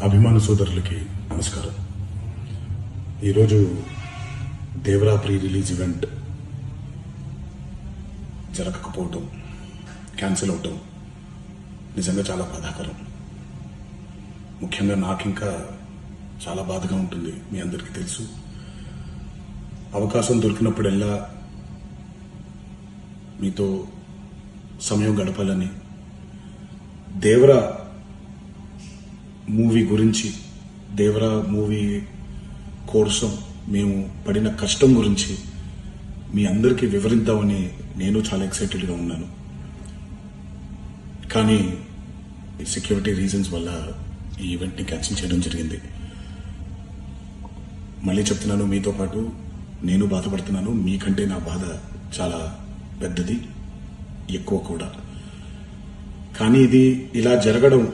అభిమాన సోదరులకి నమస్కారం. ఈరోజు దేవరా ప్రీ రిలీజ్ ఈవెంట్ జరగకపోవటం, క్యాన్సిల్ అవటం నిజంగా చాలా బాధాకరం. ముఖ్యంగా నాకు ఇంకా చాలా బాధగా ఉంటుంది. మీ అందరికీ తెలుసు, అవకాశం దొరికినప్పుడల్లా మీతో సమయం గడపాలని, దేవరా మూవీ గురించి, దేవరా మూవీ కోసం మేము పడిన కష్టం గురించి మీ అందరికీ వివరిద్దామని నేను చాలా ఎక్సైటెడ్గా ఉన్నాను. కానీ సెక్యూరిటీ రీజన్స్ వల్ల ఈ ఈవెంట్ని క్యాన్సిల్ చేయడం జరిగింది. మళ్ళీ చెప్తున్నాను, మీతో పాటు నేను బాధపడుతున్నాను. మీకంటే నా బాధ చాలా పెద్దది, ఎక్కువ కూడా. కానీ ఇది ఇలా జరగడం